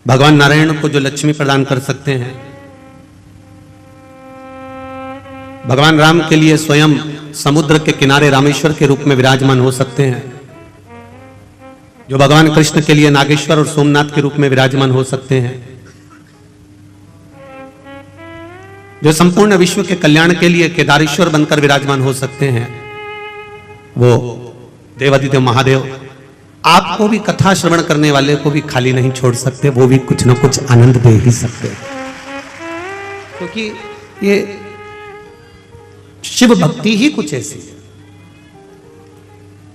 भगवान नारायण को जो लक्ष्मी प्रदान कर सकते हैं, भगवान राम के लिए स्वयं समुद्र के किनारे रामेश्वर के रूप में विराजमान हो सकते हैं, जो भगवान कृष्ण के लिए नागेश्वर और सोमनाथ के रूप में विराजमान हो सकते हैं, जो संपूर्ण विश्व के कल्याण के लिए केदारेश्वर बनकर विराजमान हो सकते हैं, वो देवादिदेव महादेव आपको भी, कथा श्रवण करने वाले को भी खाली नहीं छोड़ सकते, वो भी कुछ न कुछ आनंद दे ही सकते हैं। क्योंकि ये शिव भक्ति ही कुछ ऐसी है।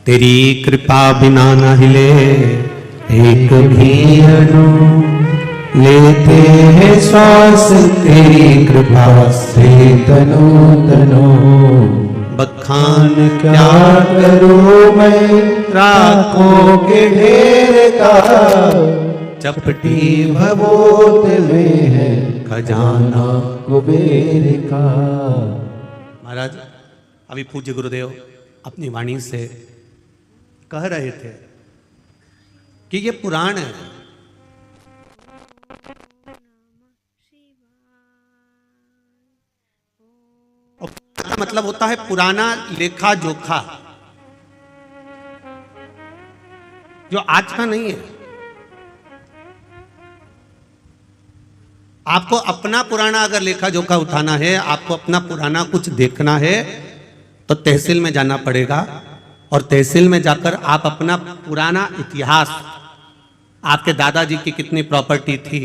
तेरी कृपा बिना न हिले एक भी अणु, लेते हैं श्वास तेरी कृपा से तनो तनो। बखान क्या करूं मैं राखों के ढेर का, चपटी भवोत में है खजाना कुबेर का। महाराज अभी पूज्य गुरुदेव अपनी वाणी से कह रहे थे कि ये पुराण है, मतलब होता है पुराना लेखा जोखा, जो आज का नहीं है। आपको अपना पुराना अगर लेखा जोखा उठाना है, आपको अपना पुराना कुछ देखना है, तो तहसील में जाना पड़ेगा, और तहसील में जाकर आप अपना पुराना इतिहास, आपके दादाजी की कितनी प्रॉपर्टी थी,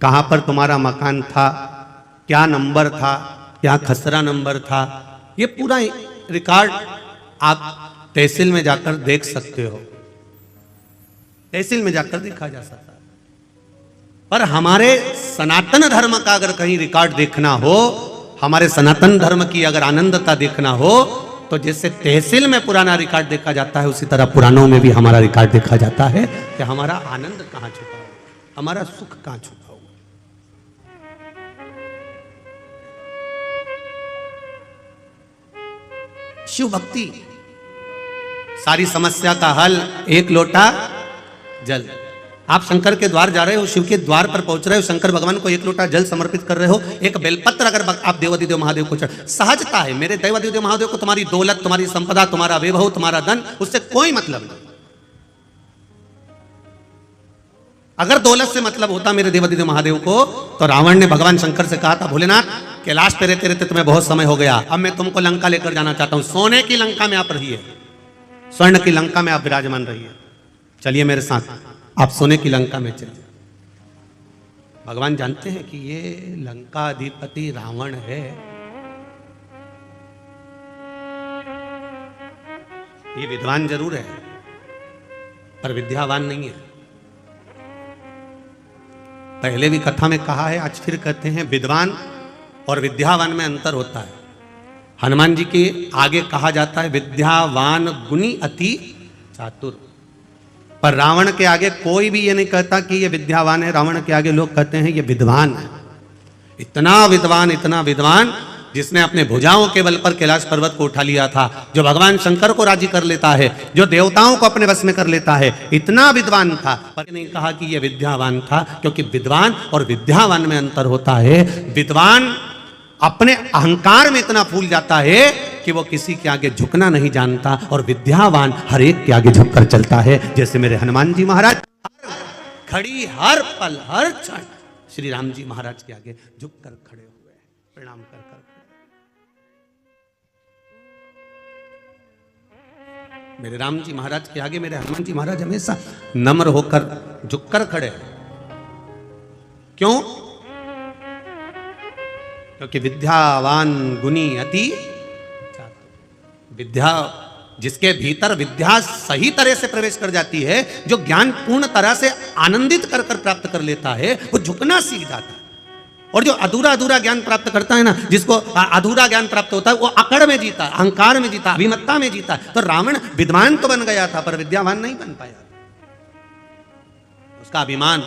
कहां पर तुम्हारा मकान था, क्या नंबर था, क्या खसरा नंबर था, ये पूरा रिकॉर्ड आप तहसील में जाकर देख सकते हो। तहसील में जाकर देखा जा सकता है। पर हमारे सनातन धर्म का अगर कहीं रिकॉर्ड देखना हो, हमारे सनातन धर्म की अगर आनंदता देखना हो, तो जैसे तहसील में पुराना रिकॉर्ड देखा जाता है, उसी तरह पुराणों में भी हमारा रिकॉर्ड देखा जाता है कि हमारा आनंद कहां छुपा हुआ, हमारा सुख कहां छुपा हुआ। शिव भक्ति सारी समस्या का हल, एक लोटा जल। आप शंकर के द्वार जा रहे हो, शिव के द्वार पर पहुंच रहे हो, शंकर भगवान को एक लोटा जल समर्पित कर रहे हो, एक बेलपत्र अगर आप देवादिदेव महादेव को चढ़, सहजता है। मेरे देवादिदेव महादेव को तुम्हारी दौलत, तुम्हारी संपदा, तुम्हारा वैभव, तुम्हारा धन, उससे कोई मतलब नहीं। अगर दौलत से मतलब होता मेरे देवादिदेव महादेव को, तो रावण ने भगवान शंकर से कहा था, भोलेनाथ कैलाश पे रहते रहते तुम्हें बहुत समय हो गया, अब मैं तुमको लंका लेकर जाना चाहता हूं। सोने की लंका में आप रहिए, स्वर्ण की लंका में आप विराजमान रहिए, चलिए मेरे साथ, आप सोने की लंका में चलिए। भगवान जानते हैं कि ये लंका अधिपति रावण है, ये विद्वान जरूर है पर विद्यावान नहीं है। पहले भी कथा में कहा है, आज फिर कहते हैं, विद्वान और विद्यावान में अंतर होता है। हनुमान जी के आगे कहा जाता है विद्यावान गुणी अति चातुर, पर रावण के आगे कोई भी ये नहीं कहता कि ये विद्यावान है, रावण के आगे लोग कहते हैं ये विद्वान है। इतना विद्वान, इतना विद्वान, जिसने अपने भुजाओं के बल पर कैलाश पर्वत को उठा लिया था, जो भगवान शंकर को राजी कर लेता है, जो देवताओं को अपने वश में कर लेता है, इतना विद्वान था। पर नहीं कहा कि यह विद्यावान था, क्योंकि विद्वान और विद्यावान में अंतर होता है। विद्वान अपने अहंकार में इतना फूल जाता है कि वो किसी के आगे झुकना नहीं जानता, और विद्यावान हर एक के आगे झुककर चलता है। जैसे मेरे हनुमान जी महाराज हर घड़ी, हर पल, हर क्षण श्री राम जी महाराज के आगे झुककर खड़े हुए, प्रणाम कर कर। मेरे राम जी महाराज के आगे मेरे हनुमान जी महाराज हमेशा नम्र होकर झुककर खड़े हैं। क्यों? क्योंकि विद्यावान गुणी अति चातुर। विद्या, जिसके भीतर विद्या सही तरह से प्रवेश कर जाती है, जो ज्ञान पूर्ण तरह से आनंदित कर कर प्राप्त कर लेता है, वो झुकना सीख जाता है। और जो अधूरा अधूरा ज्ञान प्राप्त करता है ना, जिसको अधूरा ज्ञान प्राप्त होता है, वो अकड़ में जीता, अहंकार में जीता, अभिमत्ता में जीता। तो रावण विद्वान तो बन गया था, पर विद्यावान नहीं बन पाया। उसका अभिमान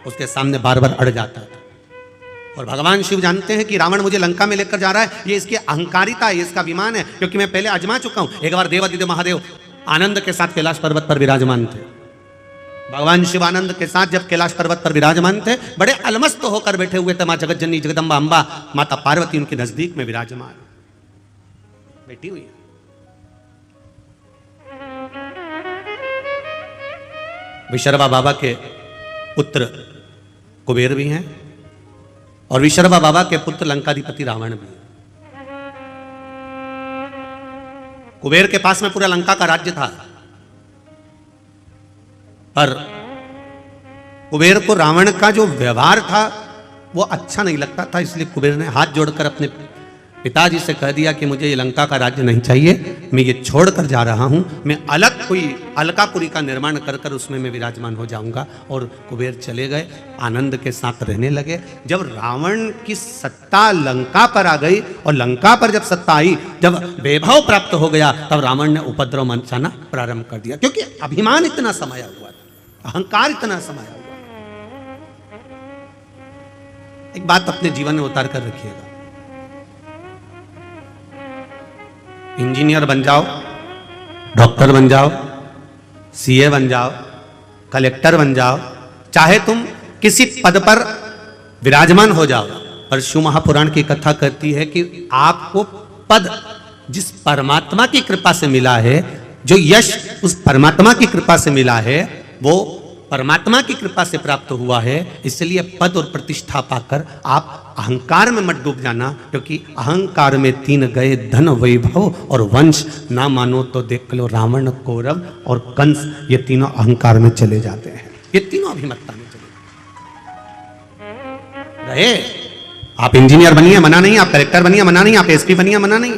उसके सामने बार बार अड़ जाता था। और भगवान शिव जानते हैं कि रावण मुझे लंका में लेकर जा रहा है, ये इसकी अहंकारिता है, ये इसका अभिमान है, क्योंकि मैं पहले आजमा चुका हूं। एक बार देवादिदेव महादेव आनंद के साथ कैलाश पर्वत पर विराजमान थे, भगवान शिवानंद के साथ जब कैलाश पर्वत पर विराजमान थे, बड़े अलमस्त होकर बैठे हुए थे। माँ जगतजननी जगदम्बा अम्बा माता पार्वती उनके नजदीक में विराजमान बैठी हुई है। विशर्वा बाबा के पुत्र कुबेर भी हैं और विशर्वा बाबा के पुत्र लंकाधिपति रावण भी। कुबेर के पास में पूरा लंका का राज्य था, पर कुबेर को रावण का जो व्यवहार था वो अच्छा नहीं लगता था, इसलिए कुबेर ने हाथ जोड़कर अपने पिताजी से कह दिया कि मुझे ये लंका का राज्य नहीं चाहिए, मैं ये छोड़कर जा रहा हूं, मैं अलग कोई अलकापुरी का निर्माण कर कर उसमें मैं विराजमान हो जाऊंगा। और कुबेर चले गए, आनंद के साथ रहने लगे। जब रावण की सत्ता लंका पर आ गई और लंका पर जब सत्ता आई, जब वैभव प्राप्त हो गया, तब रावण ने उपद्रव मचाना प्रारंभ कर दिया, क्योंकि अभिमान इतना समाया हुआ था, अहंकार इतना समाया हुआ। एक बात अपने जीवन में उतार कर रखिएगा, इंजीनियर बन जाओ, डॉक्टर बन जाओ, सीए बन जाओ, कलेक्टर बन जाओ, चाहे तुम किसी पद पर विराजमान हो जाओ, पर शिव महापुराण की कथा कहती है कि आपको पद जिस परमात्मा की कृपा से मिला है, जो यश उस परमात्मा की कृपा से मिला है, वो परमात्मा की कृपा से प्राप्त हुआ है। इसलिए पद और प्रतिष्ठा पाकर आप अहंकार में मत डूब जाना, क्योंकि अहंकार में 3 गए, धन वैभव और वंश। ना मानो तो देख लो रावण, कौरव और कंस, ये तीनों अहंकार में चले जाते हैं, ये तीनों अभिमत्ता में चले रहे। आप इंजीनियर बनिए, मना नहीं, आप कलेक्टर बनिए, मना नहीं, आप एसपी बनिए, मना नहीं,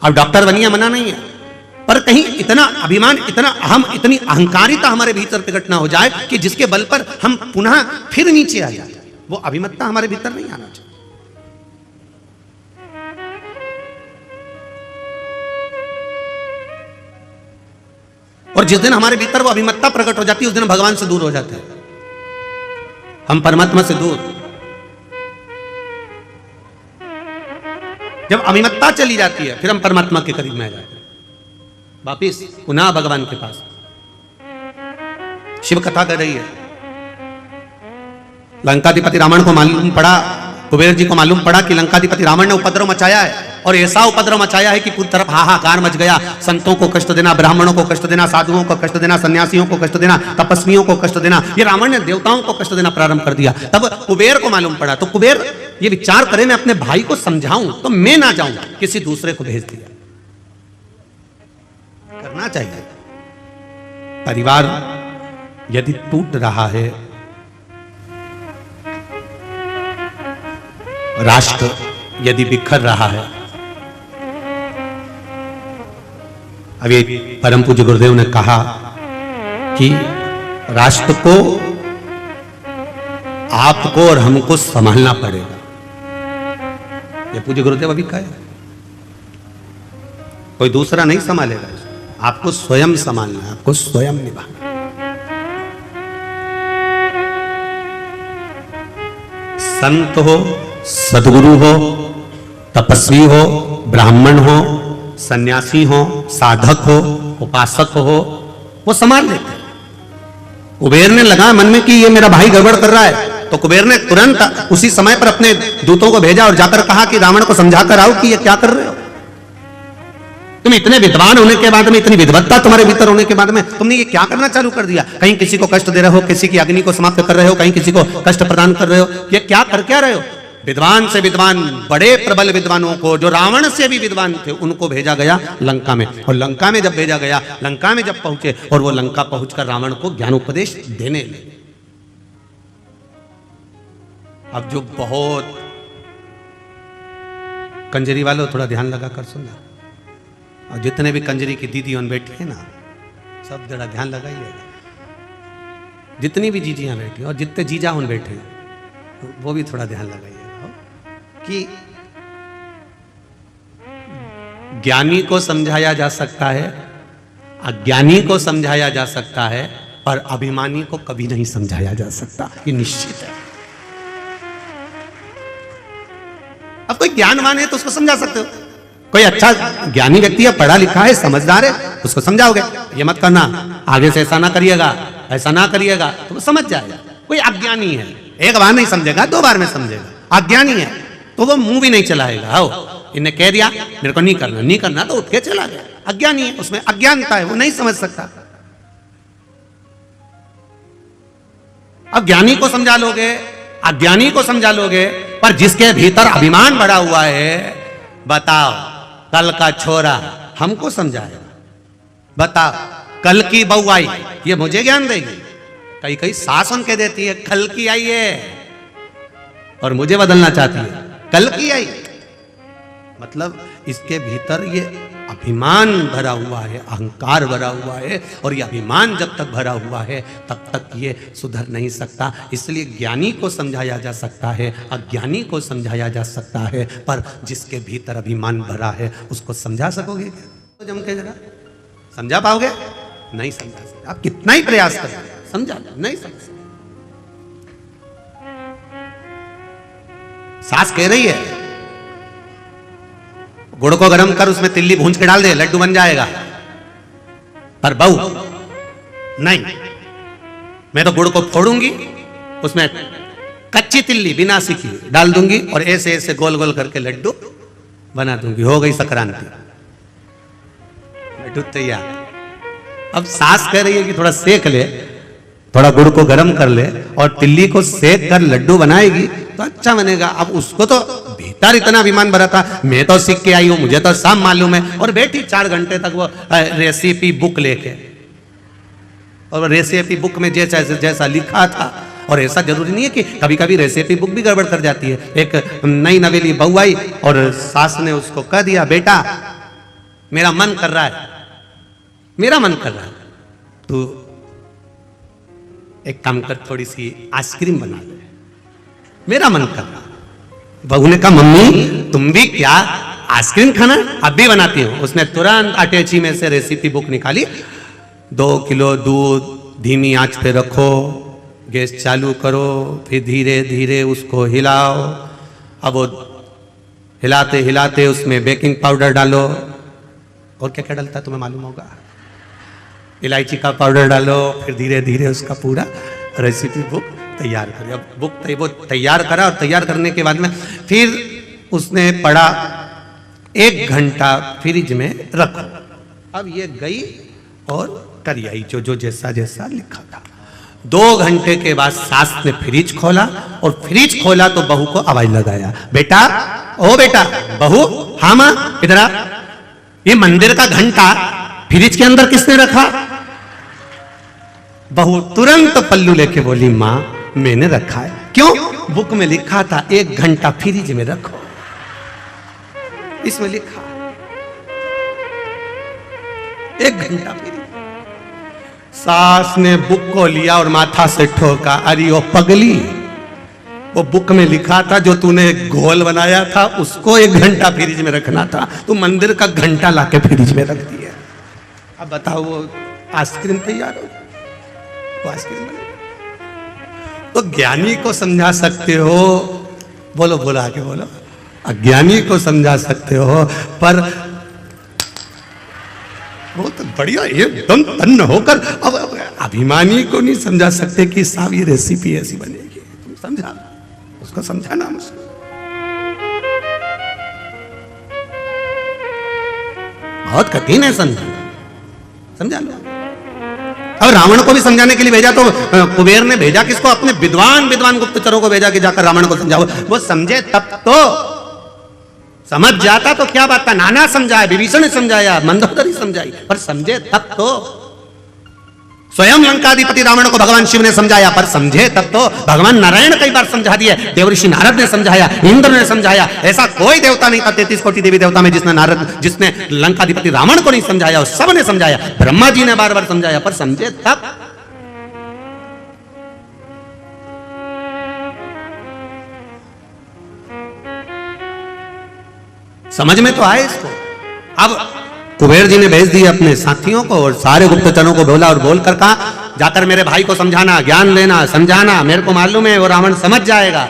आप डॉक्टर बनिए, मना नहीं है, पर कहीं इतना अभिमान, इतना अहम, इतनी अहंकारिता हमारे भीतर प्रकट ना हो जाए कि जिसके बल पर हम पुनः फिर नीचे आ जाए। वो अभिमत्ता हमारे भीतर नहीं आना चाहिए। और जिस दिन हमारे भीतर वो अभिमत्ता प्रकट हो जाती है, उस दिन भगवान से दूर हो जाते हैं, हम परमात्मा से दूर। जब अभिमत्ता चली जाती है, फिर हम परमात्मा के करीब में आ जाते हैं, वापिस पुनः भगवान के पास। शिव कथा कर रही है, लंकाधिपति रावण को मालूम पड़ा, कुबेर जी को मालूम पड़ा कि लंकाधिपति रावण ने उपद्रव मचाया है, और ऐसा उपद्रव मचाया है कि पूरी तरफ हाहाकार मच गया। संतों को कष्ट देना, ब्राह्मणों को कष्ट देना, साधुओं को कष्ट देना, सन्यासियों को कष्ट देना, तपस्वियों को कष्ट देना, ये रावण ने देवताओं को कष्ट देना प्रारंभ कर दिया। तब कुबेर को मालूम पड़ा, तो कुबेर ये विचार करे मैं अपने भाई को समझाऊं तो मैं ना जाऊं, किसी दूसरे को भेज दिया। करना चाहिए। परिवार यदि टूट रहा है, राष्ट्र यदि बिखर रहा है, अभी परम पूज्य गुरुदेव ने कहा कि राष्ट्र को आपको और हमको संभालना पड़ेगा। ये पूज्य गुरुदेव अभी कहे, कोई दूसरा नहीं संभालेगा, आपको स्वयं संभालना है, आपको स्वयं निभाना। संत हो, सदगुरु हो, तपस्वी हो, ब्राह्मण हो, सन्यासी हो, साधक हो, उपासक हो, वो संभाल लेते हैं। कुबेर ने लगा मन में कि ये मेरा भाई गड़बड़ कर रहा है, तो कुबेर ने तुरंत उसी समय पर अपने दूतों को भेजा और जाकर कहा कि रावण को समझा कर आओ कि ये क्या कर रहे हो। तुम इतने विद्वान होने के बाद में, इतनी विद्वत्ता तुम्हारे भीतर होने के बाद में, तुमने ये क्या करना चालू कर दिया? कहीं किसी को कष्ट दे रहे हो, किसी की अग्नि को समाप्त कर रहे हो, कहीं किसी को कष्ट प्रदान कर रहे हो, ये क्या कर क्या रहे हो? विद्वान से विद्वान, बड़े प्रबल विद्वानों को, जो रावण से भी विद्वान थे, उनको भेजा गया लंका में। और लंका में जब भेजा गया, लंका में जब पहुंचे और वो लंका पहुंचकर रावण को ज्ञानोपदेश देने लगे। अब जो बहुत कंजरी वालों, थोड़ा ध्यान लगा कर सुनना, और जितने भी कंजरी की दीदी उन बैठी है ना, सब जरा ध्यान लगाइएगा। जितनी भी जीजियां बैठी और जितने जीजा उन बैठे, वो भी थोड़ा ध्यान लगाइएगा कि ज्ञानी को समझाया जा सकता है, अज्ञानी को समझाया जा सकता है, पर अभिमानी को कभी नहीं समझाया जा सकता, ये निश्चित है। अब कोई ज्ञानवान है तो उसको समझा सकते हो, कोई अच्छा ज्ञानी व्यक्ति है, पढ़ा लिखा है, समझदार है, उसको समझाओगे। ये मत करना, आगे से ऐसा ना करिएगा, ऐसा ना करिएगा, तो वो समझ जाएगा। कोई अज्ञानी है, एक बार नहीं समझेगा, 2 बार में समझेगा। अज्ञानी है तो वो मुंह भी नहीं चलाएगा। आओ, इन्हें कह दिया मेरे को नहीं करना, नहीं करना तो उठ के चला गया। अज्ञानी है, उसमें अज्ञानता है, वो नहीं समझ सकता। अब ज्ञानी को समझा लोगे, अज्ञानी को समझा लोगे, पर जिसके भीतर अभिमान भरा हुआ है, बताओ कल का छोरा हमको समझाएगा, बताओ कल की बहू आई ये मुझे ज्ञान देगी। कई कई सास उनके देती है कल की आई है और मुझे बदलना चाहती है, कल की आई। मतलब इसके भीतर ये अभिमान भरा हुआ है, अहंकार भरा हुआ है, और ये अभिमान जब तक भरा हुआ है तब तक ये सुधर नहीं सकता। इसलिए ज्ञानी को समझाया जा सकता है, अज्ञानी को समझाया जा सकता है, पर जिसके भीतर अभिमान भरा है उसको समझा सकोगे क्या? तो जम के जरा समझा पाओगे? नहीं समझा सकते। आप कितना ही प्रयास करें समझा नहीं समझ। सास कह रही है गुड़ को गर्म कर, उसमें तिल्ली भूंज के डाल दे, लड्डू बन जाएगा। पर बहू नहीं, मैं तो गुड़ को फोड़ूंगी, उसमें कच्ची तिल्ली बिना सीखी डाल दूंगी और ऐसे ऐसे गोल गोल करके लड्डू बना दूंगी। हो गई संक्रांति, लड्डू तैयार। अब सास कह रही है कि थोड़ा सेक ले, थोड़ा गुड़ को गर्म कर ले और तिल्ली को सेक कर लड्डू बनाएगी तो अच्छा बनेगा। अब उसको तो भीतर इतना अभिमान भरा था, मैं तो सीख के आई हूं, मुझे तो सब मालूम है, और बैठी 4 घंटे तक वो रेसिपी बुक लेके, और रेसिपी बुक में जैसा जैसा लिखा था। और ऐसा जरूरी नहीं है कि कभी कभी रेसिपी बुक भी गड़बड़ कर जाती है। एक नई नवेली बहू आई और सास ने उसको कह दिया बेटा मेरा मन कर रहा है, मेरा मन कर रहा है, तो एक काम कर थोड़ी सी आइसक्रीम बना ले, मेरा मन कर रहा। बहू ने कहा मम्मी तुम भी क्या आइसक्रीम खाना? अब भी बनाती हूँ। उसने तुरंत अटैची में से रेसिपी बुक निकाली, 2 किलो दूध धीमी आंच पे रखो, गैस चालू करो, फिर धीरे धीरे उसको हिलाओ। अब वो हिलाते हिलाते उसमें बेकिंग पाउडर डालो, और क्या क्या डलता है तुम्हें मालूम होगा, इलायची का पाउडर डालो, फिर धीरे धीरे उसका पूरा रेसिपी बुक तैयार करें। अब बुक वो तैयार करा, और तैयार करने के बाद में फिर उसने पढ़ा 1 घंटा फ्रिज में रखो। अब ये गई और करी आई जो जो जैसा जैसा लिखा था। 2 घंटे के बाद सास ने फ्रिज खोला, और फ्रिज खोला तो बहू को आवाज लगाया, बेटा ओ बेटा, बहू हाँ मां इधर आ, ये मंदिर का घंटा फ्रिज के अंदर किसने रखा? बहू तुरंत पल्लू लेके बोली मां मैंने रखा है। क्यों? बुक में लिखा था 1 घंटा फ्रिज में रखो, इसमें लिखा 1 घंटा फ्रिज। सास ने बुक को लिया और माथा से ठोका, अरे ओ पगली, वो बुक में लिखा था जो तूने घोल बनाया था उसको 1 घंटा फ्रिज में रखना था, तू मंदिर का घंटा लाके फ्रिज में रख दिया। अब बताओ वो आइसक्रीम तैयार हो, वो आइसक्रीम बनेगा। तो ज्ञानी को समझा सकते हो, बोलो बोलो आगे बोलो, अज्ञानी को समझा सकते हो, पर बहुत बढ़िया एकदम तन्न होकर अब अभिमानी को नहीं समझा सकते कि साहब ये रेसिपी ऐसी बनेगी। तुम समझा, उसको समझाना मुझको। बहुत कठिन है समझाना, समझा लो। अब रावण को भी समझाने के लिए भेजा तो कुबेर ने भेजा किसको? अपने विद्वान विद्वान गुप्तचरों को भेजा कि जाकर रावण को समझाओ। वो समझे तब तो, समझ जाता तो क्या बात था। नाना समझाया, विभीषण ने समझाया, मंदोदरी समझाई, पर समझे तब तो। स्वयं लंकाधिपति रावण को भगवान शिव ने समझाया, पर समझे तब तो। भगवान नारायण कई बार समझा दिए, देवऋषि नारद ने समझाया, इंद्र ने समझाया। ऐसा कोई देवता नहीं था 33 कोटि देवी देवता में जिसने लंकाधिपति रावण को नहीं समझाया, और सब ने समझाया। ब्रह्मा जी ने बार बार समझाया, पर समझे तब। समझ में तो आए इसको। अब कुबेर जी ने भेज दिए अपने साथियों को और सारे गुप्तचरों को बोला, और बोलकर कहा जाकर मेरे भाई को समझाना, ज्ञान लेना, समझाना, मेरे को मालूम है वो रावण समझ जाएगा।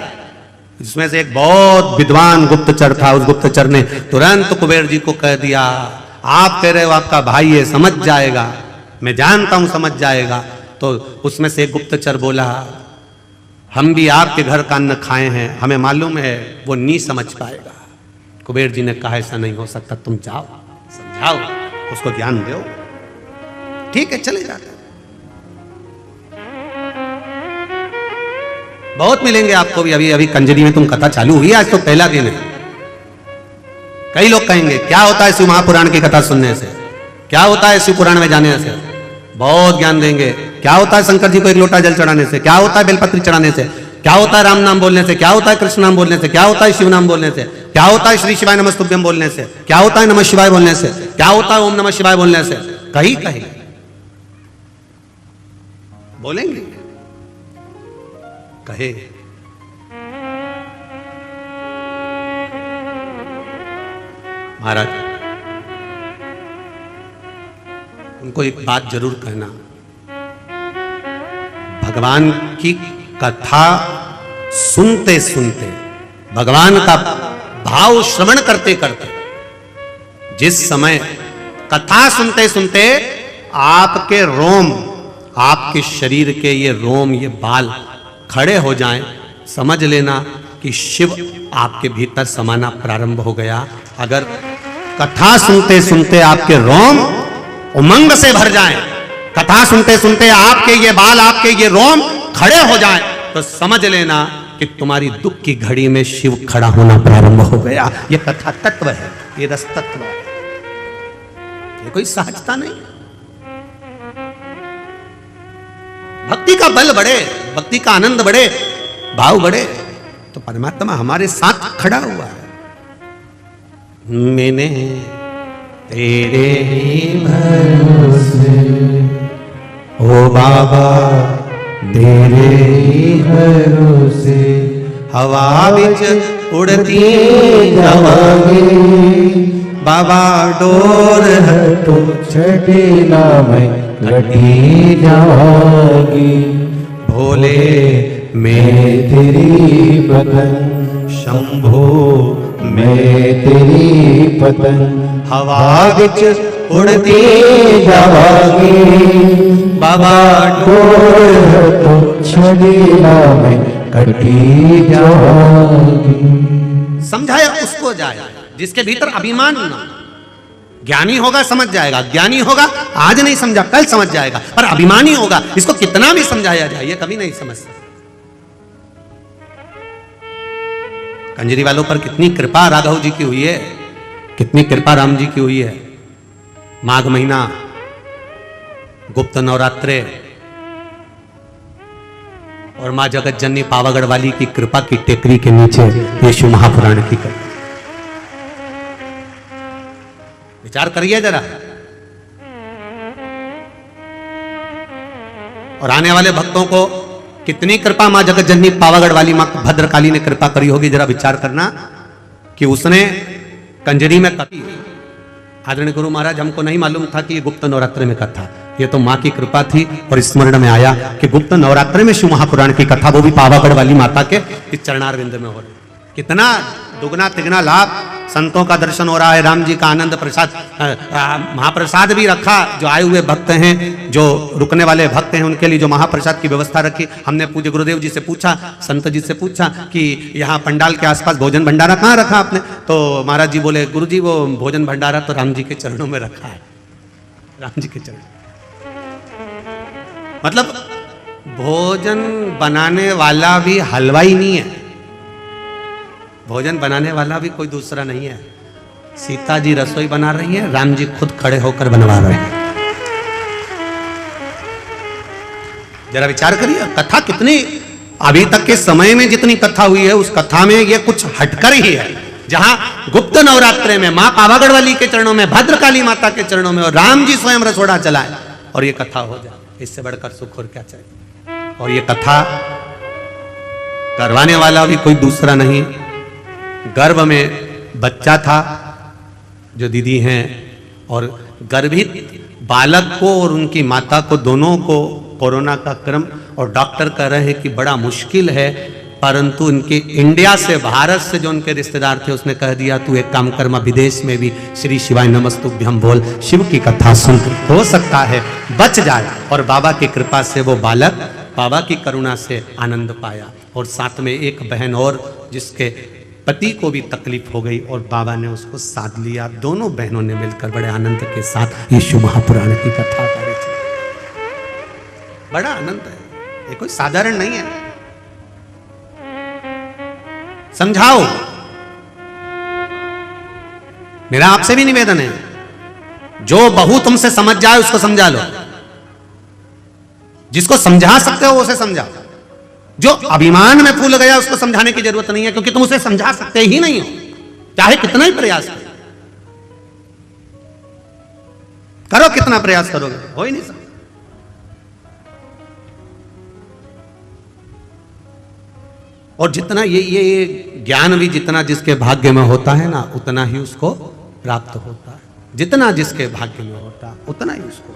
जिसमें से एक बहुत विद्वान गुप्तचर था, उस गुप्तचर ने तुरंत कुबेर जी को कह दिया, आप कह रहे हो आपका भाई है, समझ जाएगा, मैं जानता हूं समझ जाएगा, तो उसमें से एक गुप्तचर बोला, हम भी आपके घर का अन्न खाए हैं, हमें मालूम है वो नहीं समझ पाएगा। कुबेर जी ने कहा ऐसा नहीं हो सकता, तुम जाओ समझाओ उसको, ज्ञान दो। ठीक है, चले जाते। बहुत मिलेंगे आपको भी। अभी अभी कंजरी में तुम कथा चालू हुई, आज तो पहला दिन है। कई लोग कहेंगे क्या होता है शिव महापुराण की कथा सुनने से, क्या होता है शिव पुराण में जाने से, बहुत ज्ञान देंगे। क्या होता है शंकर जी को एक लोटा जल चढ़ाने से, क्या होता है बेलपत्री चढ़ाने से, क्या होता है राम नाम बोलने से, क्या होता है कृष्ण नाम बोलने से, क्या होता है शिव नाम बोलने से, क्या होता है श्री शिवाय नमस्तुभ्यम बोलने से, क्या होता है नमः शिवाय बोलने से, क्या होता है ओम नमः शिवाय बोलने से। कहीं कहीं बोलेंगे, कहे महाराज उनको एक बात जरूर कहना, भगवान की कथा सुनते सुनते, भगवान का भाव श्रवण करते करते, जिस समय कथा सुनते सुनते आपके रोम, आपके शरीर के ये रोम, ये बाल खड़े हो जाएं, समझ लेना कि शिव आपके भीतर समाना प्रारंभ हो गया। अगर कथा सुनते सुनते आपके रोम उमंग से भर जाएं, कथा सुनते सुनते आपके ये बाल, आपके ये रोम खड़े हो जाएं, तो समझ लेना कि तुम्हारी दुख की घड़ी में शिव खड़ा होना प्रारंभ हो गया। ये कथा तत्व है, ये रस तत्व है, ये कोई सहजता नहीं। भक्ति का बल बढ़े, भक्ति का आनंद बढ़े, भाव बढ़े, तो परमात्मा हमारे साथ खड़ा हुआ है। मैंने तेरे ही भरोसे, ओ बाबा तेरे ही भरोसे, हवा विच उड़ती जावांगे, बाबा डोर हटो छठी ना मैं कटी जाऊंगी, भोले मैं तेरी पतंग, शंभो मैं तेरी पतंग, हवा विच उड़ती जाऊंगी, बाबा डोर तो छठी ना मैं कटी जाऊंगी। समझाया उसको जाए जिसके भीतर अभिमान ना। ज्ञानी होगा समझ जाएगा, ज्ञानी होगा आज नहीं समझा कल समझ जाएगा, पर अभिमानी होगा इसको कितना भी समझाया जाए ये कभी नहीं समझ सकता। कंजरी वालों पर कितनी कृपा राघव जी की हुई है, कितनी कृपा राम जी की हुई है। माघ महीना, गुप्त नवरात्रे और मां जगत जननी पावागढ़ वाली की कृपा की टेकरी के नीचे ये शिव महापुराण की कथा। विचार करिए जरा। और आने वाले भक्तों को कितनी कृपा मां जगत जननी पावागढ़ वाली मां भद्रकाली ने कृपा करी होगी, जरा विचार करना कि उसने कंजरी में कथी। आदरणीय गुरु महाराज हमको नहीं मालूम था कि ये गुप्त नवरात्रि में कथा, ये तो मां की कृपा थी और स्मरण में आया कि गुप्त नवरात्रि में शिव महापुराण की कथा, वो भी पावागढ़ वाली माता के इस चरणारविंद में हो रही। कितना दुगना तिगना लाभ, संतों का दर्शन हो रहा है, राम जी का आनंद प्रसाद, महाप्रसाद भी रखा। जो आए हुए भक्त हैं, जो रुकने वाले भक्त हैं, उनके लिए जो महाप्रसाद की व्यवस्था रखी। हमने पूज्य गुरुदेव जी से पूछा, संत जी से पूछा कि यहाँ पंडाल के आसपास भोजन भंडारा कहाँ रखा आपने? तो महाराज जी बोले, गुरु जी वो भोजन भंडारा तो राम जी के चरणों में रखा है, राम जी के चरणों। मतलब भोजन बनाने वाला भी हलवाई नहीं है, भोजन बनाने वाला भी कोई दूसरा नहीं है। सीता जी रसोई बना रही है, राम जी खुद खड़े होकर बनवा रहे हैं। जरा विचार करिए, कथा कितनी, अभी तक के समय में जितनी कथा हुई है उस कथा में ये कुछ हटकर ही है। जहां गुप्त नवरात्रे में मां पावागढ़ वाली के चरणों में, भद्रकाली माता के चरणों में और राम जी स्वयं रसोड़ा चलाए और ये कथा हो जाए, इससे बढ़कर सुख और क्या चाहिए। और ये कथा करवाने वाला भी कोई दूसरा नहीं, गर्भ में बच्चा था जो दीदी हैं, और गर्भित बालक को और उनकी माता को, दोनों को कोरोना का क्रम, और डॉक्टर कह रहे हैं कि बड़ा मुश्किल है, परंतु उनके इंडिया से, भारत से जो उनके रिश्तेदार थे, उसने कह दिया तू एक काम कर, विदेश में भी श्री शिवाय नमस्तुभ्यम बोल, शिव की कथा सुन, हो सकता है बच जाए। और बाबा की कृपा से वो बालक बाबा की करुणा से आनंद पाया। और साथ में एक बहन और जिसके पति को भी तकलीफ हो गई और बाबा ने उसको साथ लिया। दोनों बहनों ने मिलकर बड़े आनंद के साथ यीशु महापुराण की कथा करी थी। बड़ा आनंद है, ये कोई साधारण नहीं है। समझाओ, मेरा आपसे भी निवेदन है, जो बहू तुमसे समझ जाए उसको समझा लो, जिसको समझा सकते हो उसे समझाओ। जो अभिमान में फूल गया उसको समझाने की जरूरत नहीं है, क्योंकि तुम उसे समझा सकते ही नहीं हो, चाहे कितना ही प्रयास करो, कितना प्रयास करोगे, हो ही नहीं सकता। और जितना ये ज्ञान भी जितना जिसके भाग्य में होता है ना, उतना ही उसको प्राप्त होता है। जितना जिसके भाग्य में होता है उतना ही उसको